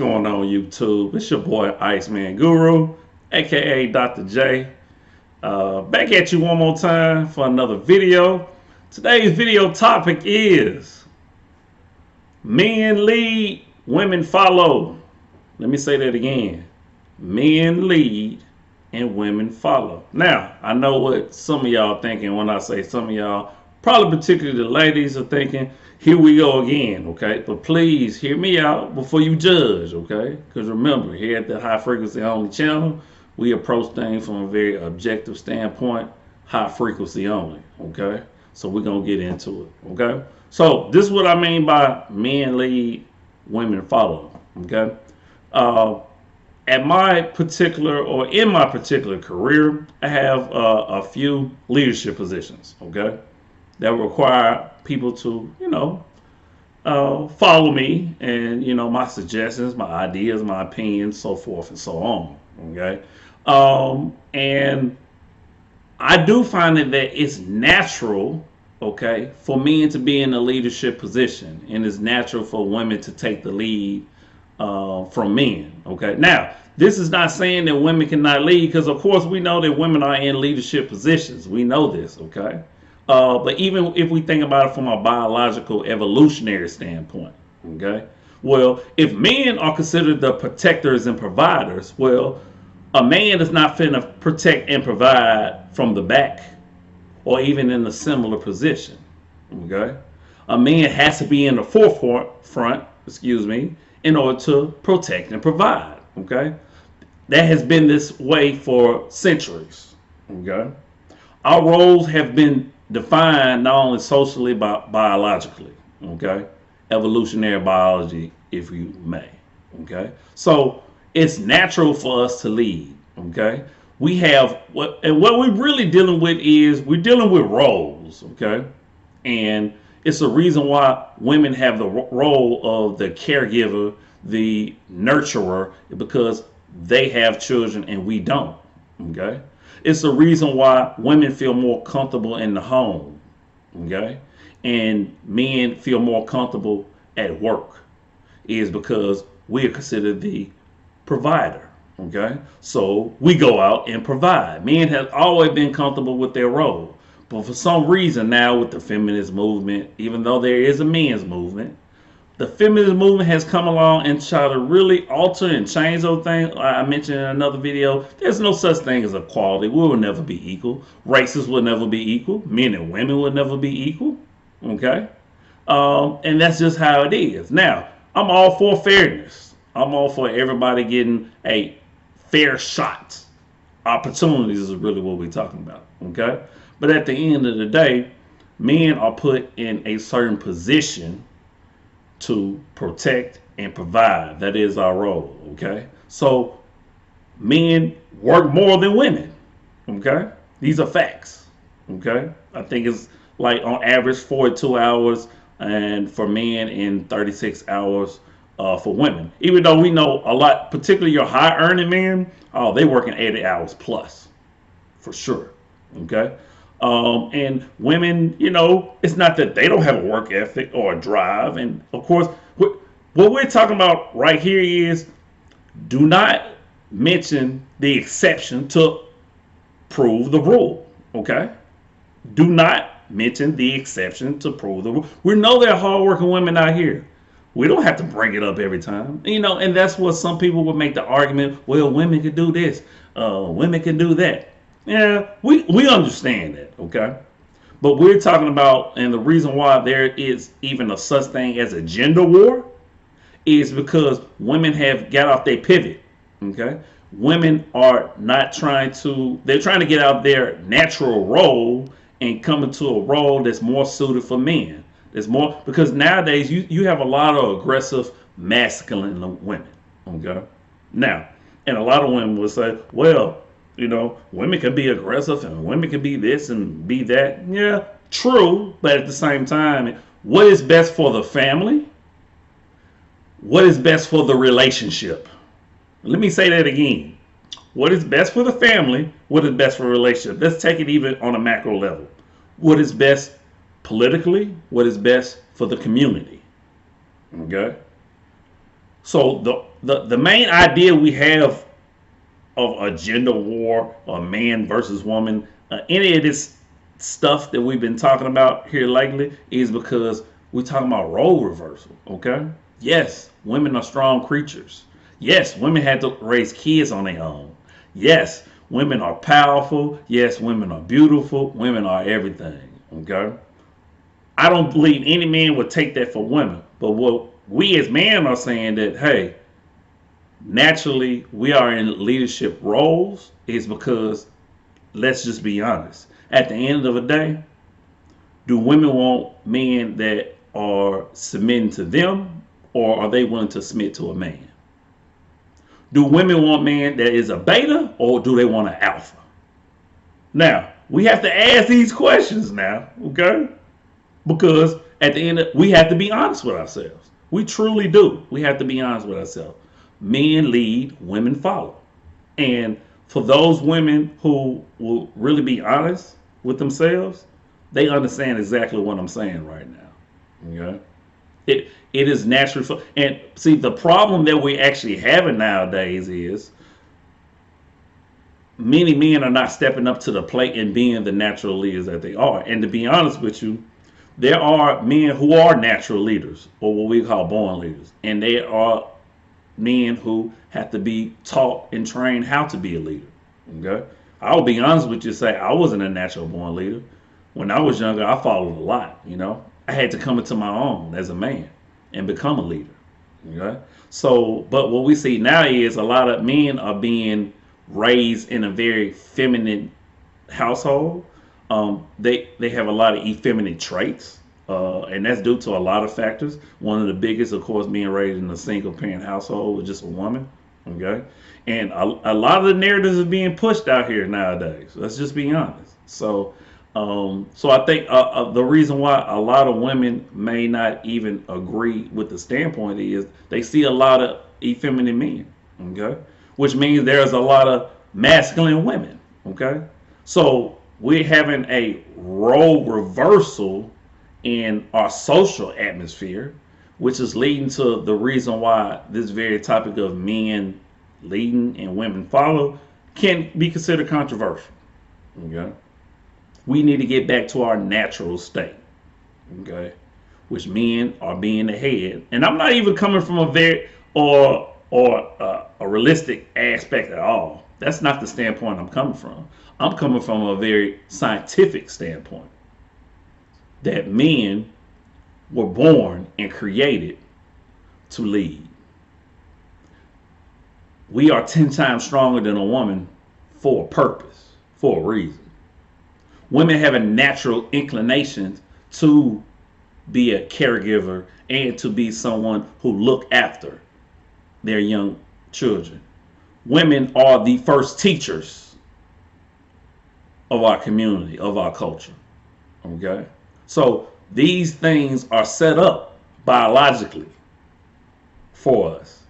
going on, YouTube? It's your boy Iceman Guru, aka Dr. J. Back at you one more time for another video. Today's video topic is men lead, women follow. Let me say that again. Men lead and women follow. Now, I know what some of y'all thinking when I say some of y'all, probably particularly the ladies, are thinking, here we go again, okay? But please hear me out before you judge, okay? Because remember, here at the High Frequency Only channel, we approach things from a very objective standpoint, high frequency only, okay? So we're going to get into it, okay? So this is what I mean by men lead, women follow, okay? At my particular, or in my particular career, I have a few leadership positions, okay, that require people to, follow me and, my suggestions, my ideas, my opinions, so forth and so on, okay? And I do find that it's natural, okay, for men to be in a leadership position, and it's natural for women to take the lead from men, okay? Now, this is not saying that women cannot lead, because of course we know that women are in leadership positions. We know this, okay? But even if we think about it from a biological evolutionary standpoint, okay? Well, if men are considered the protectors and providers, well, a man is not finna protect and provide from the back or even in a similar position, okay? A man has to be in the forefront, in order to protect and provide, okay? That has been this way for centuries, okay? Our roles have been defined not only socially but biologically, okay? Evolutionary biology, if you may, okay? So it's natural for us to lead, okay? We have, what we're really dealing with is, we're dealing with roles, okay? And it's a reason why women have the role of the caregiver, the nurturer, because they have children and we don't, okay? It's the reason why women feel more comfortable in the home, okay? And men feel more comfortable at work, is because we are considered the provider, okay? So we go out and provide. Men have always been comfortable with their role. But for some reason now, with the feminist movement, even though there is a men's movement, the feminist movement has come along and try to really alter and change those things. I mentioned in another video, there's no such thing as equality. We will never be equal. Races will never be equal. Men and women will never be equal, okay? And that's just how it is. Now, I'm all for fairness. I'm all for everybody getting a fair shot. Opportunities is really what we're talking about, okay? But at the end of the day, men are put in a certain position to protect and provide. That is our role, okay? So men work more than women, okay? These are facts, okay? I think it's like on average 42 hours and for men and 36 hours for women. Even though we know a lot, particularly your high earning men, they working 80 hours plus for sure, okay? And women, it's not that they don't have a work ethic or a drive. And of course, what we're talking about right here is, do not mention the exception to prove the rule, okay? Do not mention the exception to prove the rule. We know there are hardworking women out here. We don't have to bring it up every time, and that's what some people would make the argument, well, women can do this, women can do that. Yeah, we understand that, okay? But we're talking about, and the reason why there is even a such thing as a gender war is because women have got off their pivot, okay? Women are not they're trying to get out their natural role and come into a role that's more suited for men. There's more, because nowadays you have a lot of aggressive masculine women, okay? Now, and a lot of women will say, well, women can be aggressive and women can be this and be that. Yeah, true. But at the same time, what is best for the family? What is best for the relationship? Let me say that again. What is best for the family? What is best for a relationship? Let's take it even on a macro level. What is best politically? What is best for the community? Okay? So the main idea we have of a gender war or man versus woman, any of this stuff that we've been talking about here lately is because we're talking about role reversal. Okay. Yes, women are strong creatures. Yes, women had to raise kids on their own. Yes, women are powerful. Yes, women are beautiful. Women are everything. Okay. I don't believe any man would take that for women. But what we as men are saying that, hey, naturally we are in leadership roles is because let's just be honest. At the end of the day, do women want men that are submitting to them or are they willing to submit to a man? Do women want men that is a beta or do they want an alpha? Now, we have to ask these questions now, okay? Because at the end of, we have to be honest with ourselves. We truly do. We have to be honest with ourselves. Men lead, women follow. And for those women who will really be honest with themselves, they understand exactly what I'm saying right now. Okay? It is natural for, and see the problem that we actually having nowadays is many men are not stepping up to the plate and being the natural leaders that they are. And to be honest with you, there are men who are natural leaders or what we call born leaders, and they are men who have to be taught and trained how to be a leader. Okay, I'll be honest with you. Say I wasn't a natural born leader. When I was younger, I followed a lot. I had to come into my own as a man and become a leader. Okay, so but what we see now is a lot of men are being raised in a very feminine household. They have a lot of effeminate traits, and that's due to a lot of factors. One of the biggest, of course, being raised in a single parent household with just a woman. Okay, and a lot of the narratives are being pushed out here nowadays. Let's just be honest. So I think the reason why a lot of women may not even agree with the standpoint is they see a lot of effeminate men. Okay, which means there's a lot of masculine women. Okay, so we're having a role reversal in our social atmosphere, which is leading to the reason why this very topic of men leading and women follow can be considered controversial. Okay, we need to get back to our natural state. Okay, which men are being the head, and I'm not even coming from a very a realistic aspect at all. That's not the standpoint I'm coming from. I'm coming from a very scientific standpoint that men were born and created to lead. We are 10 times stronger than a woman for a purpose, for a reason. Women have a natural inclination to be a caregiver and to be someone who look after their young children. Women are the first teachers of our community, of our culture. Okay? So these things are set up biologically for us.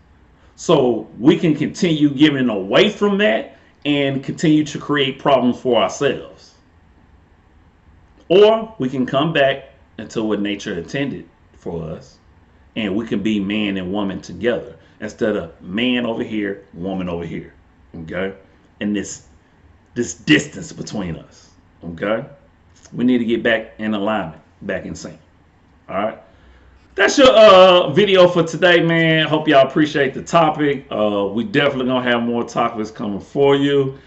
So we can continue giving away from that and continue to create problems for ourselves. Or we can come back into what nature intended for us and we can be man and woman together instead of man over here, woman over here. Okay? And this distance between us. Okay? We need to get back in alignment, back in sync. All right? That's your video for today, man. Hope y'all appreciate the topic. We definitely gonna have more topics coming for you.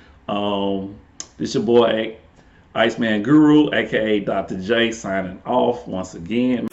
This your boy Iceman Guru, aka Dr. J, signing off once again.